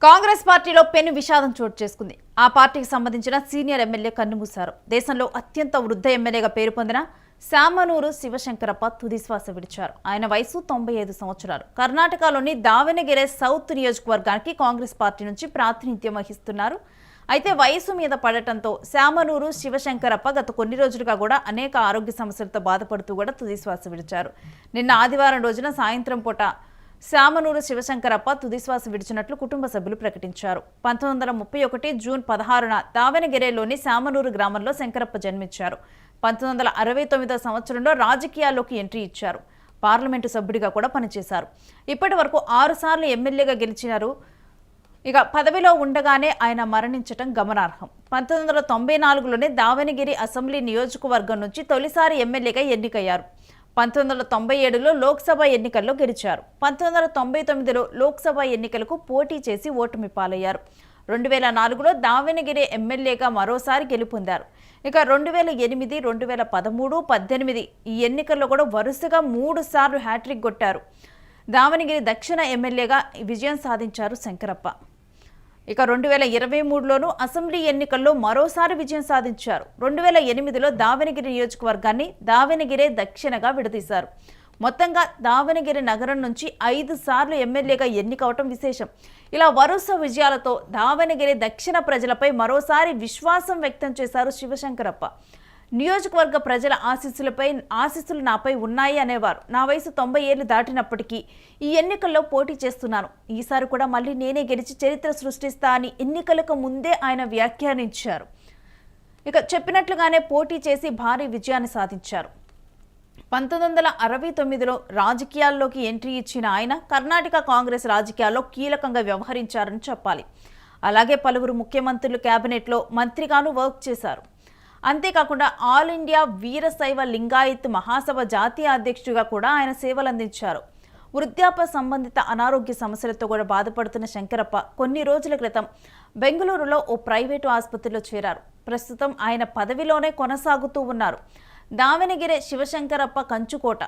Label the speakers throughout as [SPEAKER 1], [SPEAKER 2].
[SPEAKER 1] కాంగ్రెస్ పార్టీలో పెను విషాదం చోటు చేసుకుంది. ఆ పార్టీకి సంబంధించిన సీనియర్ ఎమ్మెల్యే కన్నుమూశారు. దేశంలో అత్యంత వృద్ధ ఎమ్మెల్యేగా పేరు పొందిన శామనూరు శివశంకరప్ప తుదిశ్వాస విడిచారు. ఆయన వయసు 95 సంవత్సరాలు. కర్ణాటకలోని దావణగిరి సౌత్ నియోజకవర్గానికి కాంగ్రెస్ పార్టీ నుంచి ప్రాతినిధ్యం వహిస్తున్నారు. అయితే వయసు మీద పడటంతో శామనూరు శివశంకరప్ప గత కొన్ని రోజులుగా కూడా అనేక ఆరోగ్య సమస్యలతో బాధపడుతూ కూడా తుదిశ్వాస విడిచారు. నిన్న ఆదివారం రోజున సాయంత్రం పూట శామనూరు శివశంకరప్ప తుదిశ్వాస విడిచినట్లు కుటుంబ సభ్యులు ప్రకటించారు. 1931 జూన్ 16న దావణగిరిలోని శామనూరు గ్రామంలో శంకరప్ప జన్మించారు. 1969 సంవత్సరంలో రాజకీయాల్లోకి ఎంట్రీ ఇచ్చారు. పార్లమెంటు సభ్యుడిగా కూడా పనిచేశారు. ఇప్పటి వరకు 6 సార్లు ఎమ్మెల్యేగా గెలిచినారు. ఇక పదవిలో ఉండగానే ఆయన మరణించటం గమనార్హం. 1994లోనే దావణగిరి అసెంబ్లీ నియోజకవర్గం నుంచి తొలిసారి ఎమ్మెల్యేగా ఎన్నికయ్యారు. 1997లో లోక్సభ ఎన్నికల్లో గెలిచారు. 1999లో లోక్సభ ఎన్నికలకు పోటీ చేసి ఓటమి పాలయ్యారు. 2004లో దావణగిరి ఎమ్మెల్యేగా మరోసారి గెలుపొందారు. ఇక 2008, 2013, 2018 ఈ ఎన్నికల్లో కూడా వరుసగా 3 సార్లు హ్యాట్రిక్ కొట్టారు. దావణగిరి దక్షిణ ఎమ్మెల్యేగా విజయం సాధించారు శంకరప్ప. ఇక 2023లోనూ అసెంబ్లీ ఎన్నికల్లో మరోసారి విజయం సాధించారు. 2008లో దావణగిరి నియోజకవర్గాన్ని దావణగిరే దక్షిణగా విడదీశారు. మొత్తంగా దావణగిరి నగరం నుంచి 5 సార్లు ఎమ్మెల్యేగా ఎన్నికవటం విశేషం. ఇలా వరుస విజయాలతో దావణగిరి దక్షిణ ప్రజలపై మరోసారి విశ్వాసం వ్యక్తం చేశారు శివశంకరప్ప. నియోజకవర్గ ప్రజల ఆశీస్సులు నాపై ఉన్నాయి అనేవారు. నా వయసు 90 ఏళ్లు దాటినప్పటికీ ఈ ఎన్నికల్లో పోటీ చేస్తున్నాను. ఈసారి కూడా మళ్ళీ నేనే గెలిచి చరిత్ర సృష్టిస్తా అని ఎన్నికలకు ముందే ఆయన వ్యాఖ్యానించారు. ఇక చెప్పినట్లుగానే పోటీ చేసి భారీ విజయాన్ని సాధించారు. 1969లో రాజకీయాల్లోకి ఎంట్రీ ఇచ్చిన ఆయన కర్ణాటక కాంగ్రెస్ రాజకీయాల్లో కీలకంగా వ్యవహరించారని చెప్పాలి. అలాగే పలువురు ముఖ్యమంత్రులు కేబినెట్లో మంత్రిగాను వర్క్ చేశారు. అంతేకాకుండా ఆల్ ఇండియా వీరశైవ లింగాయత్ మహాసభ జాతీయ అధ్యక్షుడిగా కూడా ఆయన సేవలందించారు. వృద్ధాప్య సంబంధిత అనారోగ్య సమస్యలతో కూడా బాధపడుతున్న శంకరప్ప కొన్ని రోజుల క్రితం బెంగళూరులో ఓ ప్రైవేటు ఆసుపత్రిలో చేరారు. ప్రస్తుతం ఆయన పదవిలోనే కొనసాగుతూ ఉన్నారు. దావణగిరి శివశంకరప్ప కంచుకోట.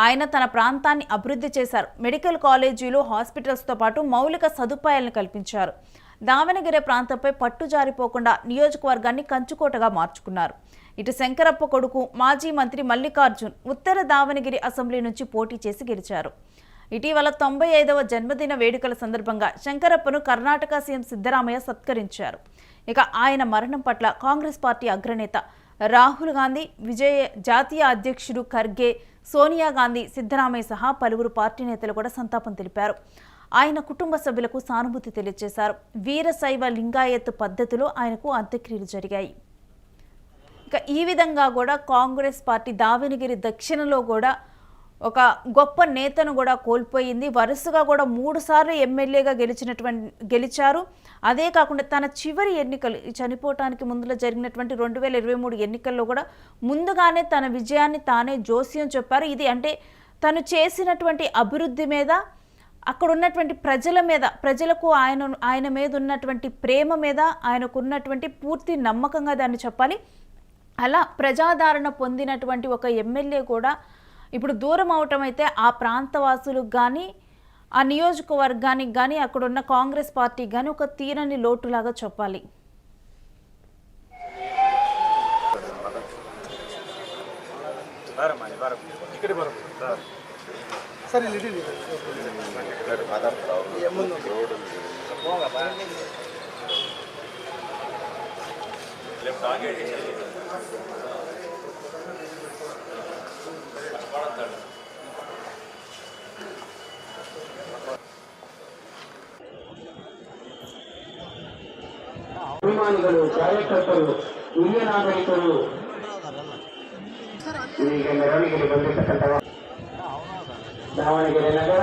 [SPEAKER 1] ఆయన తన ప్రాంతాన్ని అభివృద్ధి చేశారు. మెడికల్ కాలేజీలు, హాస్పిటల్స్తో పాటు మౌలిక సదుపాయాలను కల్పించారు. దావణగిరి ప్రాంతంపై పట్టు జారిపోకుండా నియోజకవర్గాన్ని కంచుకోటగా మార్చుకున్నారు. ఇటు శంకరప్ప కొడుకు మాజీ మంత్రి మల్లికార్జున్ ఉత్తర దావణగిరి అసెంబ్లీ నుంచి పోటీ చేసి గెలిచారు. ఇటీవల 95వ జన్మదిన వేడుకల సందర్భంగా శంకరప్పను కర్ణాటక సీఎం సిద్ధరామయ్య సత్కరించారు. ఇక ఆయన మరణం పట్ల కాంగ్రెస్ పార్టీ అగ్రనేత రాహుల్ గాంధీ, జాతీయ అధ్యక్షుడు ఖర్గే, సోనియా గాంధీ, సిద్ధరామయ్య సహా పలువురు పార్టీ నేతలు కూడా సంతాపం తెలిపారు. ఆయన కుటుంబ సభ్యులకు సానుభూతి తెలియజేశారు. వీరశైవ లింగాయత్ పద్ధతిలో ఆయనకు అంత్యక్రియలు జరిగాయి. ఇక ఈ విధంగా కూడా కాంగ్రెస్ పార్టీ దావణగిరి దక్షిణలో కూడా ఒక గొప్ప నేతను కూడా కోల్పోయింది. వరుసగా కూడా 3 సార్లు ఎమ్మెల్యేగా గెలిచారు. అదే కాకుండా తన చివరి ఎన్నికలు చనిపోవటానికి ముందులో జరిగినటువంటి 2023 ఎన్నికల్లో కూడా ముందుగానే తన విజయాన్ని తానే జోస్యం చెప్పారు. ఇది అంటే తను చేసినటువంటి అభివృద్ధి మీద, అక్కడ ఉన్నటువంటి ప్రజల మీద, ప్రజలకు ఆయన మీద ఉన్నటువంటి ప్రేమ మీద ఆయనకు ఉన్నటువంటి పూర్తి నమ్మకంగా దాన్ని చెప్పాలి. అలా ప్రజాదరణ పొందినటువంటి ఒక ఎమ్మెల్యే కూడా ఇప్పుడు దూరం అవటం అయితే ఆ ప్రాంతవాసులకు కానీ, ఆ నియోజకవర్గానికి కానీ, అక్కడున్న కాంగ్రెస్ పార్టీకి కానీ ఒక తీరని లోటులాగా చెప్పాలి.
[SPEAKER 2] ಅಭಿಮಾನಿಗಳು, ಕಾರ್ಯಕರ್ತರು, ಹಿರಿಯ ನಾಗರಿಕರು ಈಗ ಮೆರವಣಿಗೆಗೆ ಬಂದಿರತಕ್ಕಂಥ ದಾವಣಗೆರೆ ನಗರ